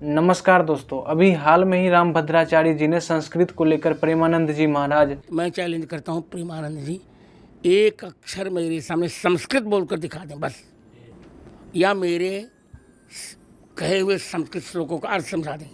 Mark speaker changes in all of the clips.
Speaker 1: नमस्कार दोस्तों, अभी हाल में ही राम भद्राचार्य जी ने संस्कृत को लेकर प्रेमानंद जी महाराज।
Speaker 2: मैं चैलेंज करता हूँ प्रेमानंद जी, एक अक्षर मेरे सामने संस्कृत बोलकर दिखा दें बस, या मेरे कहे हुए संस्कृत श्लोकों का अर्थ समझा दें।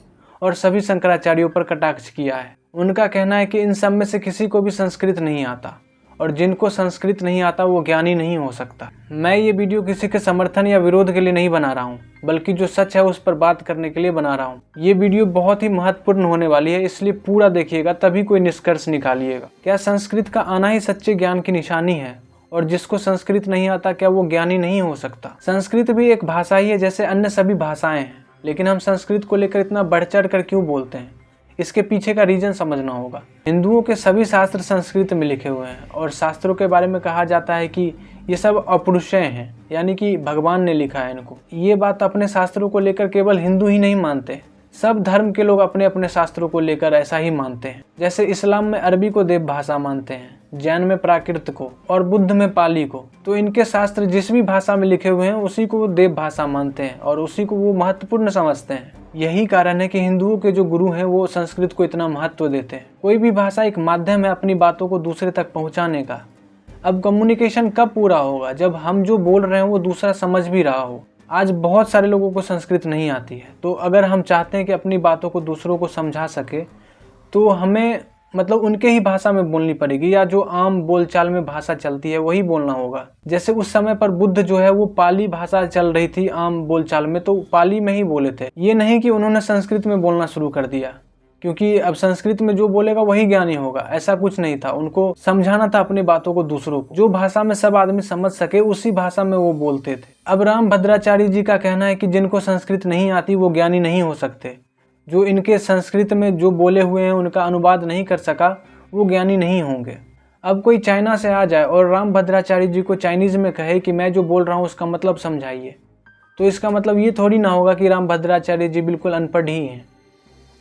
Speaker 1: और सभी शंकराचार्यों पर कटाक्ष किया है। उनका कहना है कि इन सब में से किसी को भी संस्कृत नहीं आता और जिनको संस्कृत नहीं आता वो ज्ञानी नहीं हो सकता। मैं ये वीडियो किसी के समर्थन या विरोध के लिए नहीं बना रहा हूँ, बल्कि जो सच है उस पर बात करने के लिए बना रहा हूँ। ये वीडियो बहुत ही महत्वपूर्ण होने वाली है, इसलिए पूरा देखिएगा, तभी कोई निष्कर्ष निकालिएगा। क्या संस्कृत का आना ही सच्चे ज्ञान की निशानी है? और जिसको संस्कृत नहीं आता क्या वो ज्ञानी नहीं हो सकता? संस्कृत भी एक भाषा ही है जैसे अन्य सभी भाषाएं हैं, लेकिन हम संस्कृत को लेकर इतना बढ़ चढ़ कर क्यों बोलते हैं? इसके पीछे का रीजन समझना होगा। हिंदुओं के सभी शास्त्र संस्कृत में लिखे हुए हैं और शास्त्रों के बारे में कहा जाता है कि ये सब अपौरुषेय हैं, यानी कि भगवान ने लिखा है इनको। ये बात अपने शास्त्रों को लेकर केवल हिंदू ही नहीं मानते, सब धर्म के लोग अपने अपने शास्त्रों को लेकर ऐसा ही मानते हैं। जैसे इस्लाम में अरबी को देव भाषा मानते हैं, जैन में प्राकृत को और बुद्ध में पाली को। तो इनके शास्त्र जिस भी भाषा में लिखे हुए हैं उसी को वो देव भाषा मानते हैं और उसी को वो महत्वपूर्ण समझते हैं। यही कारण है कि हिंदुओं के जो गुरु हैं वो संस्कृत को इतना महत्व देते हैं। कोई भी भाषा एक माध्यम है अपनी बातों को दूसरे तक पहुंचाने का। अब कम्युनिकेशन कब पूरा होगा? जब हम जो बोल रहे हैं वो दूसरा समझ भी रहा हो। आज बहुत सारे लोगों को संस्कृत नहीं आती है, तो अगर हम चाहते हैं कि अपनी बातों को दूसरों को समझा सके तो हमें उनके ही भाषा में बोलनी पड़ेगी, या जो आम बोलचाल में भाषा चलती है वही बोलना होगा। जैसे उस समय पर बुद्ध जो है वो पाली भाषा चल रही थी आम बोलचाल में, तो पाली में ही बोले थे। ये नहीं कि उन्होंने संस्कृत में बोलना शुरू कर दिया, क्योंकि अब संस्कृत में जो बोलेगा वही ज्ञानी होगा, ऐसा कुछ नहीं था। उनको समझाना था अपनी बातों को दूसरों को, जो भाषा में सब आदमी समझ सके उसी भाषा में वो बोलते थे। अब राम भद्राचार्य जी का कहना है कि जिनको संस्कृत नहीं आती वो ज्ञानी नहीं हो सकते। जो इनके संस्कृत में जो बोले हुए हैं उनका अनुवाद नहीं कर सका वो ज्ञानी नहीं होंगे। अब कोई चाइना से आ जाए और राम भद्राचार्य जी को चाइनीज में कहे कि मैं जो बोल रहा हूँ उसका मतलब समझाइए, तो इसका मतलब ये थोड़ी ना होगा कि राम भद्राचार्य जी बिल्कुल अनपढ़ ही हैं,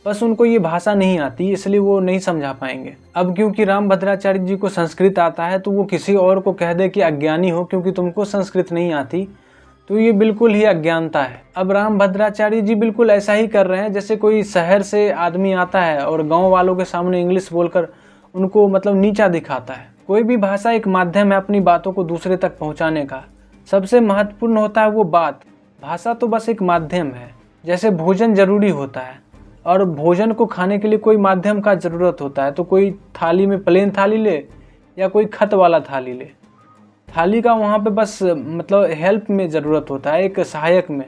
Speaker 1: बस उनको ये भाषा नहीं आती इसलिए वो नहीं समझा पाएंगे। अब क्योंकि राम भद्राचार्य जी को संस्कृत आता है तो वो किसी और को कह दे कि अज्ञानी हो क्योंकि तुमको संस्कृत नहीं आती, तो ये बिल्कुल ही अज्ञानता है। अब राम भद्राचार्य जी बिल्कुल ऐसा ही कर रहे हैं जैसे कोई शहर से आदमी आता है और गांव वालों के सामने इंग्लिश बोलकर उनको नीचा दिखाता है। कोई भी भाषा एक माध्यम है अपनी बातों को दूसरे तक पहुंचाने का। सबसे महत्वपूर्ण होता है वो बात, भाषा तो बस एक माध्यम है। जैसे भोजन जरूरी होता है और भोजन को खाने के लिए कोई माध्यम का जरूरत होता है, तो कोई थाली में प्लेन थाली ले या कोई खत वाला थाली ले, थाली का वहाँ पे बस हेल्प में ज़रूरत होता है, एक सहायक में,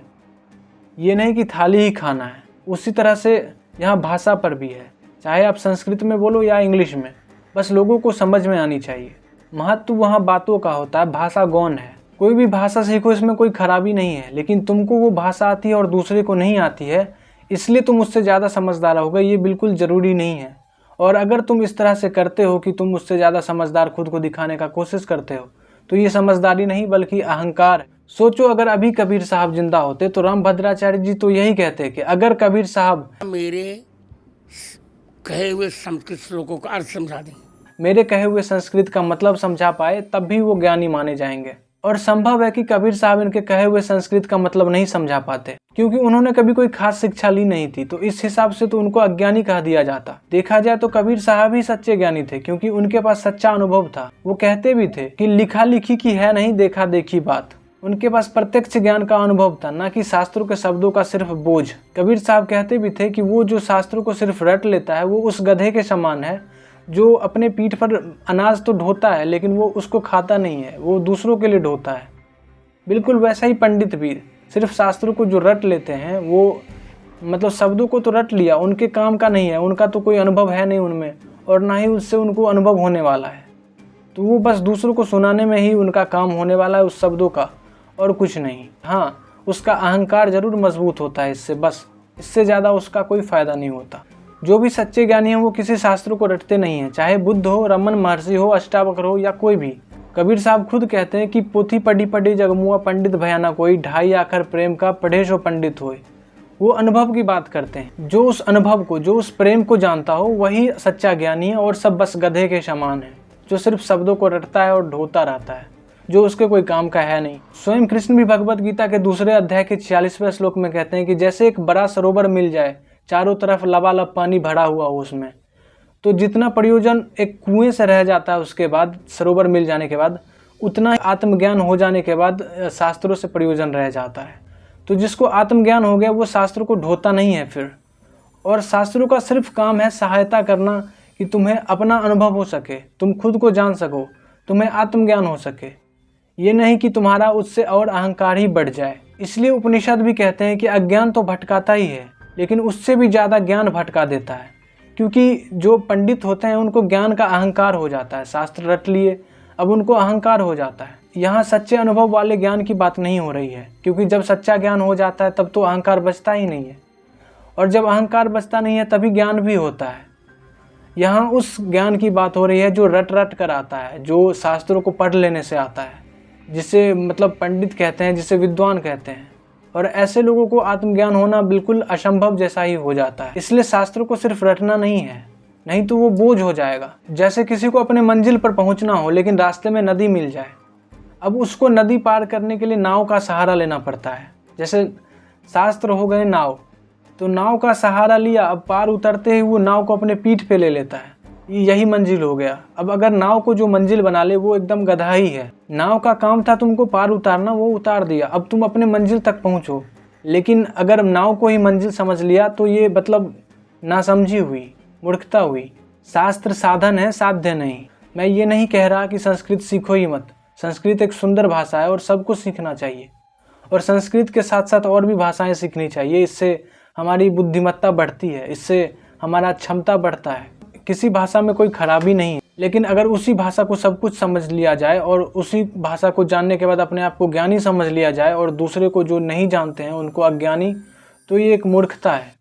Speaker 1: ये नहीं कि थाली ही खाना है। उसी तरह से यहाँ भाषा पर भी है, चाहे आप संस्कृत में बोलो या इंग्लिश में, बस लोगों को समझ में आनी चाहिए। महत्व वहाँ बातों का होता है, भाषा गौण है। कोई भी भाषा सीखो, इसमें कोई खराबी नहीं है, लेकिन तुमको वो भाषा आती है और दूसरे को नहीं आती है इसलिए तुम उससे ज़्यादा समझदार हो गए, ये बिल्कुल ज़रूरी नहीं है। और अगर तुम इस तरह से करते हो कि तुम उससे ज़्यादा समझदार खुद को दिखाने का कोशिश करते हो तो ये समझदारी नहीं बल्कि अहंकार है। सोचो, अगर अभी कबीर साहब जिंदा होते तो राम भद्राचार्य जी तो यही कहते कि अगर कबीर साहब
Speaker 2: मेरे कहे हुए संस्कृत श्लोकों का अर्थ समझा दें,
Speaker 1: मेरे कहे हुए संस्कृत का मतलब समझा पाए, तब भी वो ज्ञानी माने जाएंगे। और संभव है कि कबीर साहब इनके कहे हुए संस्कृत का मतलब नहीं समझा पाते, क्योंकि उन्होंने कभी कोई खास शिक्षा ली नहीं थी, तो इस हिसाब से तो उनको अज्ञानी कह दिया जाता। देखा जाए तो कबीर साहब ही सच्चे ज्ञानी थे, क्योंकि उनके पास सच्चा अनुभव था। वो कहते भी थे कि लिखा लिखी की है नहीं देखा देखी बात। उनके पास प्रत्यक्ष ज्ञान का अनुभव था, न कि शास्त्रों के शब्दों का सिर्फ बोझ। कबीर साहब कहते भी थे कि वो जो शास्त्रों को सिर्फ रट लेता है वो उस गधे के समान है जो अपने पीठ पर अनाज तो ढोता है लेकिन वो उसको खाता नहीं है, वो दूसरों के लिए ढोता है। बिल्कुल वैसा ही पंडित भी सिर्फ शास्त्रों को जो रट लेते हैं, वो शब्दों को तो रट लिया, उनके काम का नहीं है, उनका तो कोई अनुभव है नहीं उनमें और ना ही उससे उनको अनुभव होने वाला है। तो वो बस दूसरों को सुनाने में ही उनका काम होने वाला है उस शब्दों का, और कुछ नहीं। हाँ, उसका अहंकार जरूर मजबूत होता है इससे, बस इससे ज़्यादा उसका कोई फ़ायदा नहीं होता। जो भी सच्चे ज्ञानी हैं वो किसी शास्त्र को रटते नहीं हैं, चाहे बुद्ध हो, रमन महर्षि हो, अष्टावक्र हो या कोई भी। कबीर साहब खुद कहते हैं कि पोथी पढ़ी पढ़ी जगमुआ पंडित भयाना कोई, ढाई आखर प्रेम का पढ़े सो पंडित होए। वो अनुभव की बात करते हैं। जो उस अनुभव को, जो उस प्रेम को जानता हो वही सच्चा ज्ञानी है, और सब बस गधे के समान है जो सिर्फ शब्दों को रटता है और ढोता रहता है। जो उसके कोई काम का है नहीं। स्वयं कृष्ण भी भगवत गीता के दूसरे अध्याय के 46वें श्लोक में कहते हैं कि जैसे एक बड़ा सरोवर मिल जाए, चारों तरफ लबालब पानी भरा हुआ हो उसमें, तो जितना प्रयोजन एक कुएं से रह जाता है उसके बाद, सरोवर मिल जाने के बाद, उतना आत्मज्ञान हो जाने के बाद शास्त्रों से प्रयोजन रह जाता है। तो जिसको आत्मज्ञान हो गया वो शास्त्रों को ढोता नहीं है फिर, और शास्त्रों का सिर्फ काम है सहायता करना कि तुम्हें अपना अनुभव हो सके, तुम खुद को जान सको, तुम्हें आत्मज्ञान हो सके, ये नहीं कि तुम्हारा उससे और अहंकार ही बढ़ जाए। इसलिए उपनिषद भी कहते हैं कि अज्ञान तो भटकाता ही है, लेकिन उससे भी ज़्यादा ज्ञान भटका देता है, क्योंकि जो पंडित होते हैं उनको ज्ञान का अहंकार हो जाता है, शास्त्र रट लिए अब उनको अहंकार हो जाता है। यहाँ सच्चे अनुभव वाले ज्ञान की बात नहीं हो रही है, क्योंकि जब सच्चा ज्ञान हो जाता है तब तो अहंकार बचता ही नहीं है, और जब अहंकार बचता नहीं है तभी ज्ञान भी होता है। यहाँ उस ज्ञान की बात हो रही है जो रट रट कर आता है, जो शास्त्रों को पढ़ लेने से आता है, जिसे मतलब पंडित कहते हैं, जिसे विद्वान कहते हैं। और ऐसे लोगों को आत्मज्ञान होना बिल्कुल असंभव जैसा ही हो जाता है। इसलिए शास्त्रों को सिर्फ रटना नहीं है, नहीं तो वो बोझ हो जाएगा। जैसे किसी को अपने मंजिल पर पहुंचना हो लेकिन रास्ते में नदी मिल जाए, अब उसको नदी पार करने के लिए नाव का सहारा लेना पड़ता है। जैसे शास्त्र हो गए नाव, तो नाव का सहारा लिया, अब पार उतरते ही वो नाव को अपने पीठ पे ले लेता है, यही मंजिल हो गया। अब अगर नाव को जो मंजिल बना ले वो एकदम गधा ही है। नाव का काम था तुमको पार उतारना, वो उतार दिया, अब तुम अपने मंजिल तक पहुँचो। लेकिन अगर नाव को ही मंजिल समझ लिया तो ये मतलब नासमझी हुई, मूर्खता हुई। शास्त्र साधन है, साध्य नहीं। मैं ये नहीं कह रहा कि संस्कृत सीखो ही मत, संस्कृत एक सुंदर भाषा है और सबको सीखना चाहिए, और संस्कृत के साथ साथ और भी भाषाएं सीखनी चाहिए। इससे हमारी बुद्धिमत्ता बढ़ती है, इससे हमारा क्षमता बढ़ता है। किसी भाषा में कोई खराबी नहीं है, लेकिन अगर उसी भाषा को सब कुछ समझ लिया जाए और उसी भाषा को जानने के बाद अपने आप को ज्ञानी समझ लिया जाए और दूसरे को जो नहीं जानते हैं उनको अज्ञानी, तो ये एक मूर्खता है।